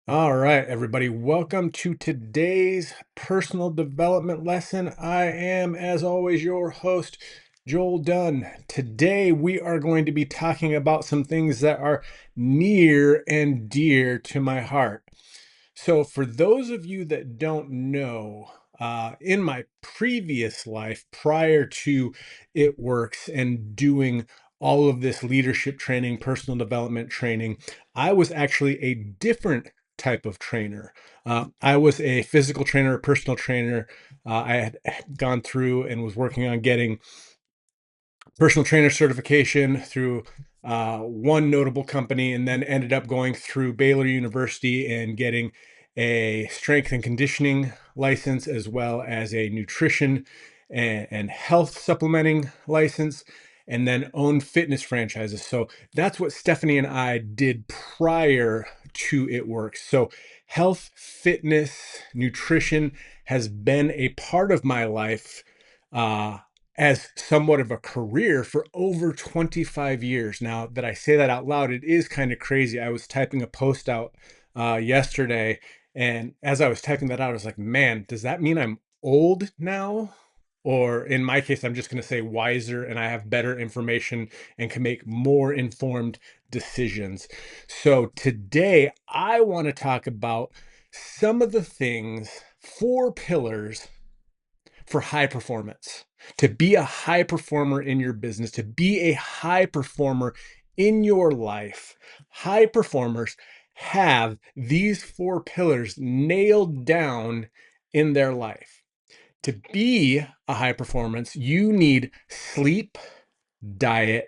All right, everybody, welcome to today's personal development lesson. I am, as always, your host, Joel Dunn. Today, we are going to be talking about some things that are near and dear to my heart. So, for those of you that don't know, in my previous life, prior to It Works and doing all of this leadership training, personal development training, I was actually a different type of trainer. I was a physical trainer, a personal trainer. I had gone through and was working on getting personal trainer certification through one notable company, and then ended up going through Baylor University and getting a strength and conditioning license, as well as a nutrition and health supplementing license, and then owned fitness franchises. So that's what Stephanie and I did prior to It Works. So health, fitness, nutrition has been a part of my life uh, as somewhat of a career for over 25 years. Now that I say that out loud, it is kind of crazy. I was typing a post out yesterday, and as I was typing that out, I was like, man, does that mean I'm old now? Or in my case, I'm just going to say wiser and I have better information and can make more informed decisions. So today, I want to talk about some of the things, 4 pillars for high performance. To be a high performer in your business, to be a high performer in your life, high performers have these 4 pillars nailed down in their life. To be a high performance, you need sleep, diet,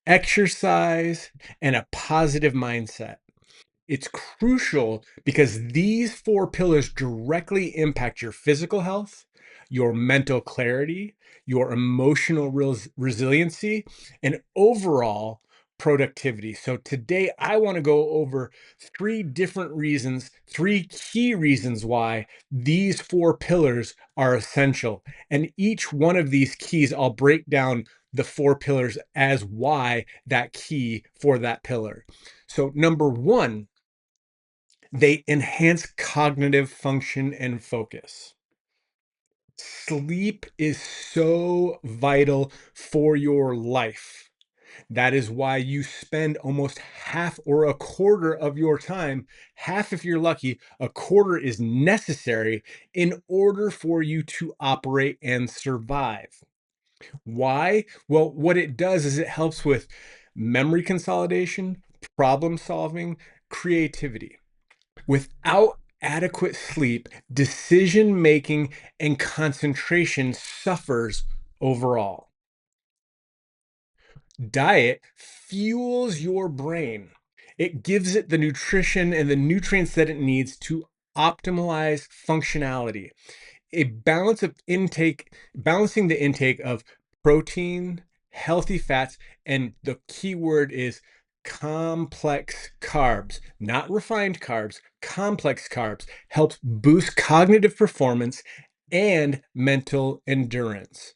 exercise, and a positive mindset. It's crucial because these 4 pillars directly impact your physical health, your mental clarity, your emotional resiliency, and overall productivity. So today I want to go over 3 different reasons, 3 key reasons why these 4 pillars are essential. And each one of these keys, I'll break down the 4 pillars as why that key for that pillar. So number one, they enhance cognitive function and focus. Sleep is so vital for your life. That is why you spend almost half or a quarter of your time, half if you're lucky, a quarter is necessary in order for you to operate and survive. Why? Well, what it does is it helps with memory consolidation, problem solving, creativity. Without adequate sleep, decision making and concentration suffers overall. Diet fuels your brain. It gives it the nutrition and the nutrients that it needs to optimize functionality. A balance of intake, balancing the intake of protein, healthy fats, and the key word is complex carbs, not refined carbs, complex carbs, helps boost cognitive performance and mental endurance.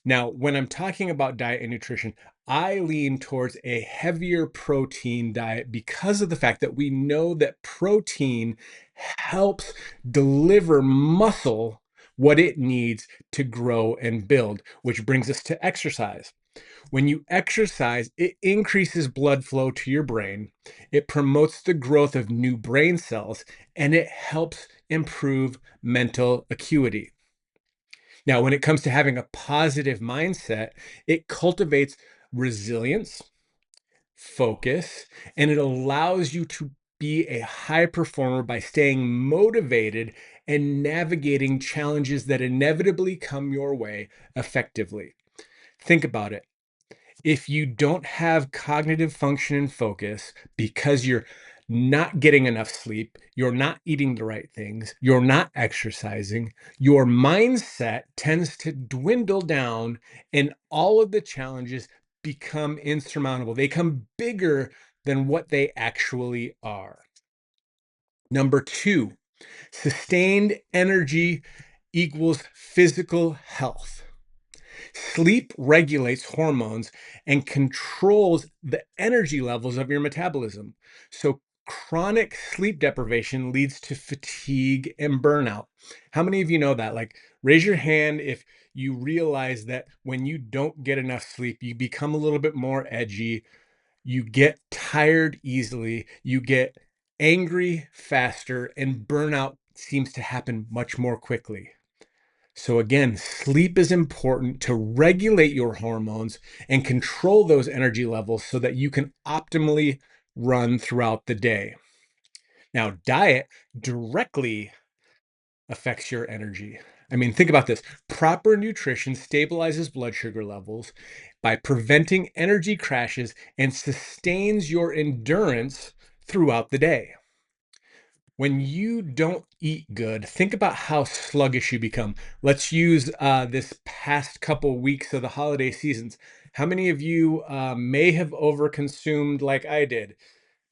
Now, when I'm talking about diet and nutrition, I lean towards a heavier protein diet because of the fact that we know that protein helps deliver muscle what it needs to grow and build, which brings us to exercise. When you exercise, it increases blood flow to your brain, it promotes the growth of new brain cells, and it helps improve mental acuity. Now, when it comes to having a positive mindset, it cultivates resilience, focus, and it allows you to be a high performer by staying motivated and navigating challenges that inevitably come your way effectively. Think about it. If you don't have cognitive function and focus because you're not getting enough sleep, you're not eating the right things, you're not exercising, your mindset tends to dwindle down and all of the challenges become insurmountable. They become bigger than what they actually are. Number two, sustained energy equals physical health. Sleep regulates hormones and controls the energy levels of your metabolism. So chronic sleep deprivation leads to fatigue and burnout. How many of you know that? Like, raise your hand if you realize that when you don't get enough sleep, you become a little bit more edgy, you get tired easily, you get angry faster, and burnout seems to happen much more quickly. So, again, sleep is important to regulate your hormones and control those energy levels so that you can optimally run throughout the day. Now, diet directly affects your energy. I mean, think about this. Proper nutrition stabilizes blood sugar levels by preventing energy crashes and sustains your endurance throughout the day. When you don't eat good, think about how sluggish you become. Let's use this past couple weeks of the holiday seasons. How many of you may have overconsumed like I did?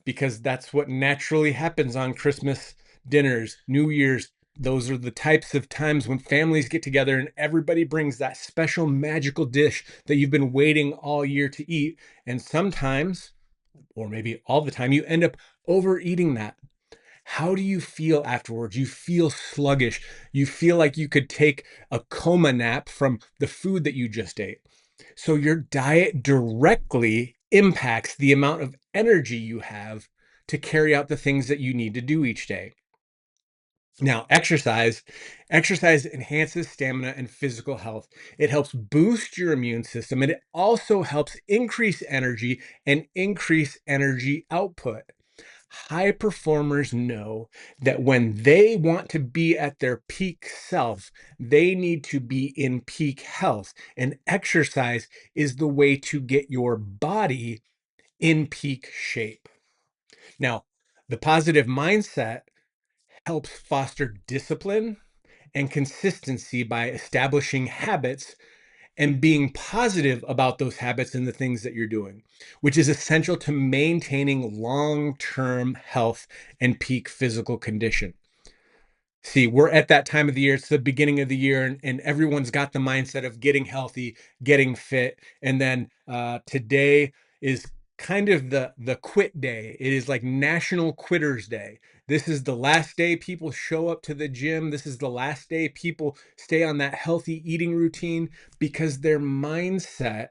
Because that's what naturally happens on Christmas dinners, New Year's. Those are the types of times when families get together and everybody brings that special magical dish that you've been waiting all year to eat. And sometimes, or maybe all the time, you end up overeating that. How do you feel afterwards? You feel sluggish. You feel like you could take a coma nap from the food that you just ate. So your diet directly impacts the amount of energy you have to carry out the things that you need to do each day. Now, exercise enhances stamina and physical health. It helps boost your immune system, and it also helps increase energy and increase energy output. High performers know that when they want to be at their peak self, they need to be in peak health. And exercise is the way to get your body in peak shape. Now, the positive mindset helps foster discipline and consistency by establishing habits and being positive about those habits and the things that you're doing, which is essential to maintaining long-term health and peak physical condition. See, we're at that time of the year. It's the beginning of the year, and everyone's got the mindset of getting healthy, getting fit. And then today is kind of the quit day. It is like National Quitters Day. This is the last day people show up to the gym. This is the last day people stay on that healthy eating routine because their mindset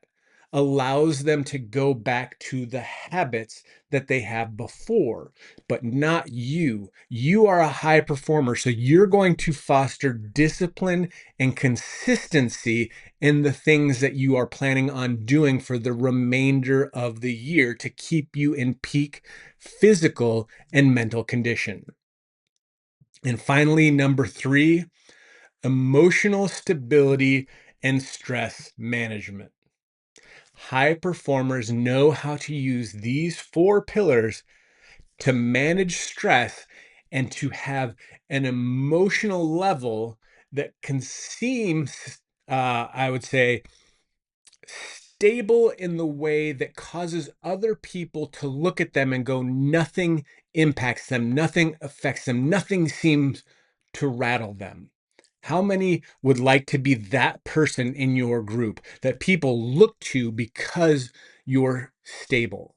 allows them to go back to the habits that they have before, but not you. You are a high performer, so you're going to foster discipline and consistency in the things that you are planning on doing for the remainder of the year to keep you in peak physical and mental condition. And finally, number 3, emotional stability and stress management. High performers know how to use these 4 pillars to manage stress and to have an emotional level that can seem, I would say, stable in the way that causes other people to look at them and go, nothing impacts them, nothing affects them, nothing seems to rattle them. How many would like to be that person in your group that people look to because you're stable?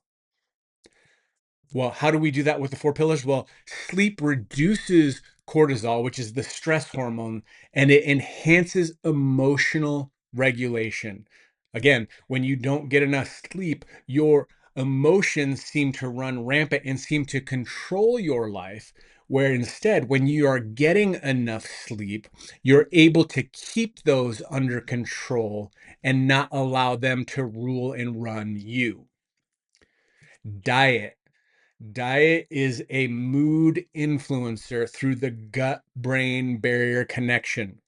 Well, how do we do that with the 4 pillars? Well, sleep reduces cortisol, which is the stress hormone, and it enhances emotional regulation. Again, when you don't get enough sleep, your emotions seem to run rampant and seem to control your life. Where instead, when you are getting enough sleep, you're able to keep those under control and not allow them to rule and run you. Diet. Diet is a mood influencer through the gut-brain barrier connection.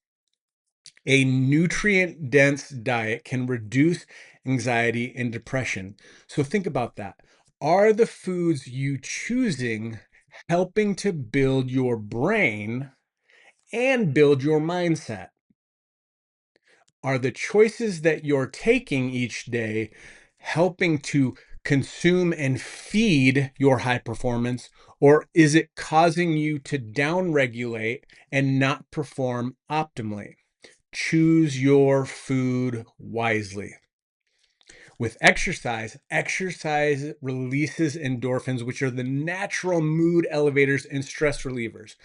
A nutrient-dense diet can reduce anxiety and depression. So think about that. Are the foods you choosing helping to build your brain and build your mindset? Are the choices that you're taking each day helping to consume and feed your high performance, or is it causing you to downregulate and not perform optimally? Choose your food wisely. With exercise, exercise releases endorphins, which are the natural mood elevators and stress relievers.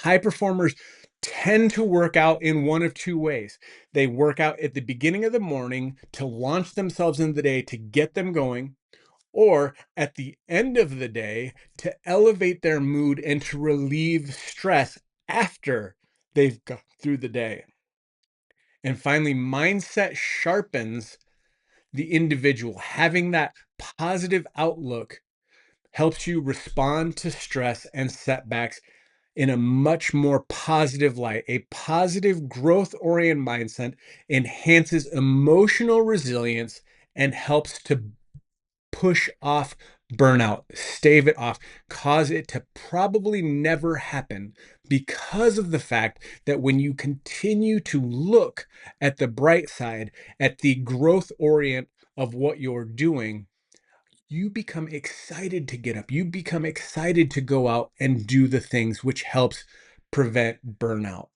High performers tend to work out in one of two ways. They work out at the beginning of the morning to launch themselves in the day to get them going, or at the end of the day to elevate their mood and to relieve stress after they've got through the day. And finally, mindset sharpens the individual. Having that positive outlook helps you respond to stress and setbacks in a much more positive light. A positive growth oriented mindset enhances emotional resilience and helps to push off burnout, stave it off, cause it to probably never happen, because of the fact that when you continue to look at the bright side, at the growth orient of what you're doing, you become excited to get up. You become excited to go out and do the things, which helps prevent burnout.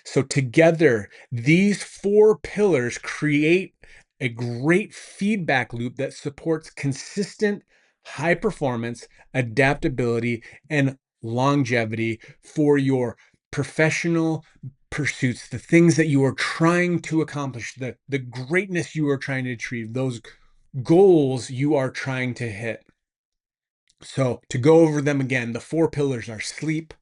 So together, these four pillars create a great feedback loop that supports consistent high performance, adaptability, and longevity for your professional pursuits, the things that you are trying to accomplish, the greatness you are trying to achieve, those goals you are trying to hit. So to go over them again, the four pillars are sleep,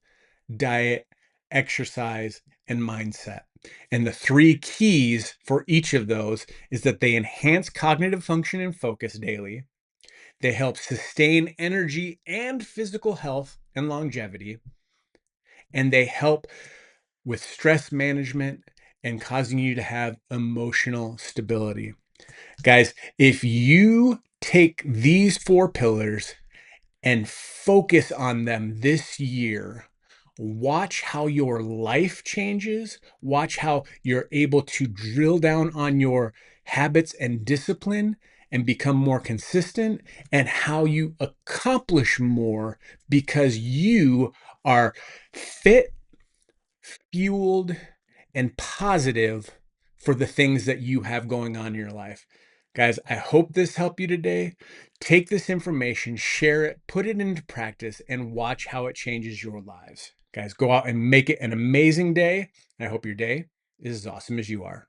diet, exercise, and mindset. And the three keys for each of those is that they enhance cognitive function and focus daily. They help sustain energy and physical health and longevity. And they help with stress management and causing you to have emotional stability. Guys, if you take these four pillars and focus on them this year, watch how your life changes. Watch how you're able to drill down on your habits and discipline and become more consistent, and how you accomplish more because you are fit, fueled, and positive for the things that you have going on in your life. Guys, I hope this helped you today. Take this information, share it, put it into practice, and watch how it changes your lives. Guys, go out and make it an amazing day. I hope your day is as awesome as you are.